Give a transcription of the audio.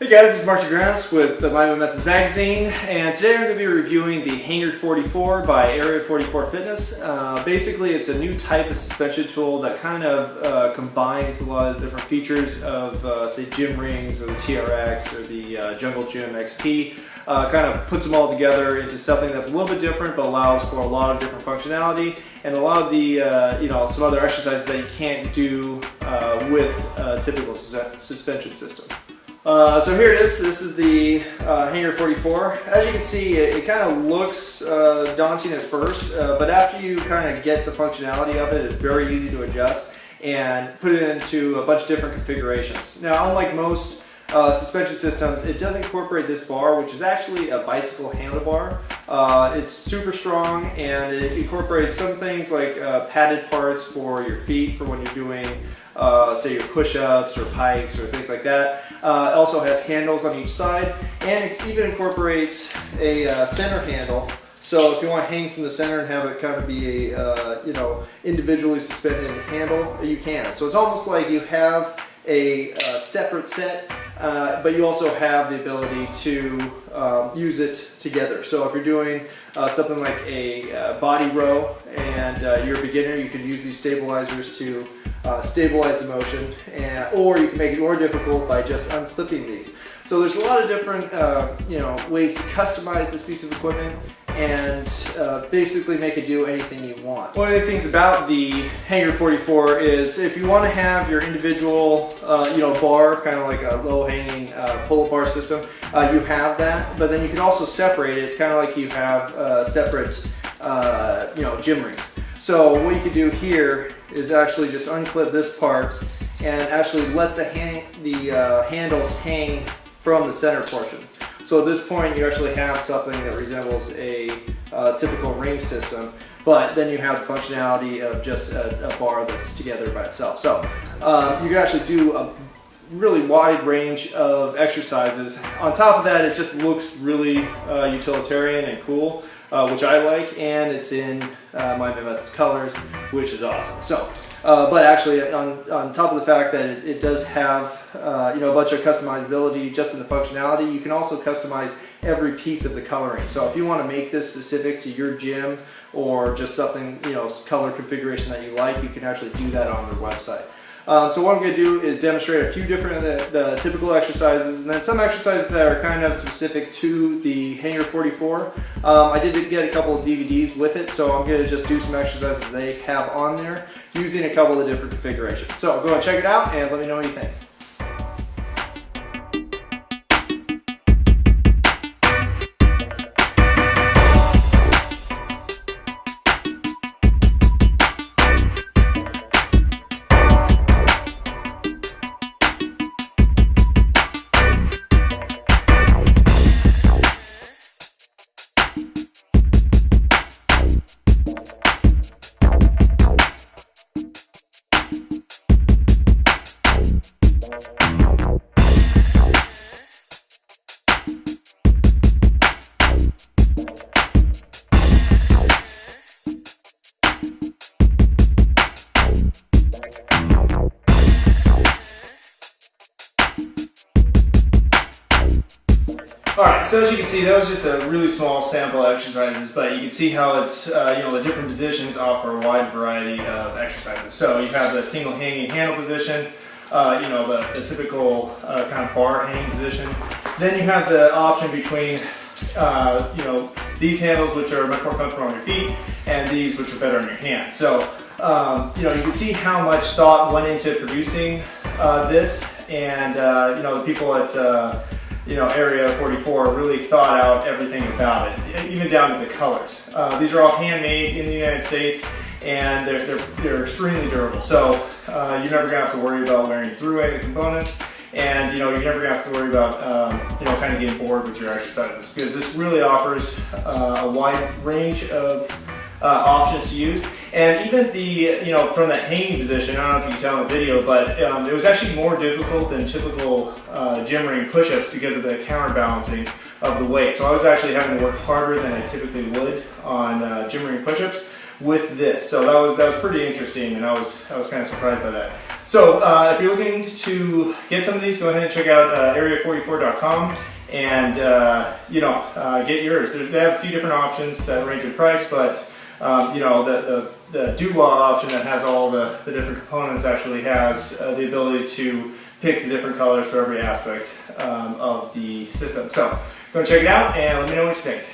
Hey guys, this is Mark DeGrasse with the My Methods magazine, and today I'm going to be reviewing the Hanger 44 by Area 44 Fitness. Basically, it's a new type of suspension tool that kind of combines a lot of different features of, say, gym rings or the TRX or the Jungle Gym XT. Kind of puts them all together into something that's a little bit different, but allows for a lot of different functionality and a lot of the, some other exercises that you can't do with a typical suspension system. So here it is. This is the Hanger 44. As you can see, it kind of looks daunting at first, but after you kind of get the functionality of it, it's very easy to adjust and put it into a bunch of different configurations. Now, unlike most suspension systems, it does incorporate this bar, which is actually a bicycle handlebar. It's super strong, and it incorporates some things like padded parts for your feet for when you're doing say your push-ups or pikes or things like that. It also has handles on each side, and it even incorporates a center handle. So if you want to hang from the center and have it kind of be a individually suspended handle, you can. So it's almost like you have a separate set, but you also have the ability to use it together. So if you're doing something like a body row and you're a beginner, you can use these stabilizers to stabilize the motion, or you can make it more difficult by just unclipping these. So there's a lot of different ways to customize this piece of equipment and basically make it do anything you want. One of the things about the Hanger 44 is if you want to have your individual bar, kind of like a low-hanging pull-up bar system, you have that, but then you can also separate it, kind of like you have separate gym rings. So what you could do here is actually just unclip this part and actually let the handles hang from the center portion. So at this point you actually have something that resembles a typical ring system, but then you have the functionality of just a bar that's together by itself. So you can actually do a really wide range of exercises. On top of that, it just looks really utilitarian and cool, which I like, and it's in My Methods colors, which is awesome. So, but actually, on top of the fact that it does have a bunch of customizability just in the functionality, you can also customize every piece of the coloring. So if you want to make this specific to your gym or just something, color configuration that you like, you can actually do that on their website. So what I'm going to do is demonstrate a few different the typical exercises, and then some exercises that are kind of specific to the Hanger 44. I did get a couple of DVDs with it, so I'm going to just do some exercises they have on there using a couple of different configurations. So go and check it out and let me know what you think. Alright, so as you can see, that was just a really small sample of exercises, but you can see how it's, the different positions offer a wide variety of exercises. So you have the single hanging handle position, the typical kind of bar hanging position. Then you have the option between, these handles, which are much more comfortable on your feet, and these, which are better on your hands. So, you can see how much thought went into producing this, and, the people at Area 44 really thought out everything about it, even down to the colors. These are all handmade in the United States, and they're extremely durable. So you're never going to have to worry about wearing through any of the components, and you're never going to have to worry about kind of getting bored with your exercises, because this really offers a wide range of options to use. And even the, from that hanging position, I don't know if you can tell in the video, but it was actually more difficult than typical gym ring push-ups because of the counterbalancing of the weight. So I was actually having to work harder than I typically would on gym ring push-ups, with this. So that was pretty interesting, and I was kind of surprised by that. So if you're looking to get some of these, go ahead and check out area44.com and get yours. They have a few different options that range in price, but the Duo option that has all the different components actually has the ability to pick the different colors for every aspect of the system. So go and check it out and let me know what you think.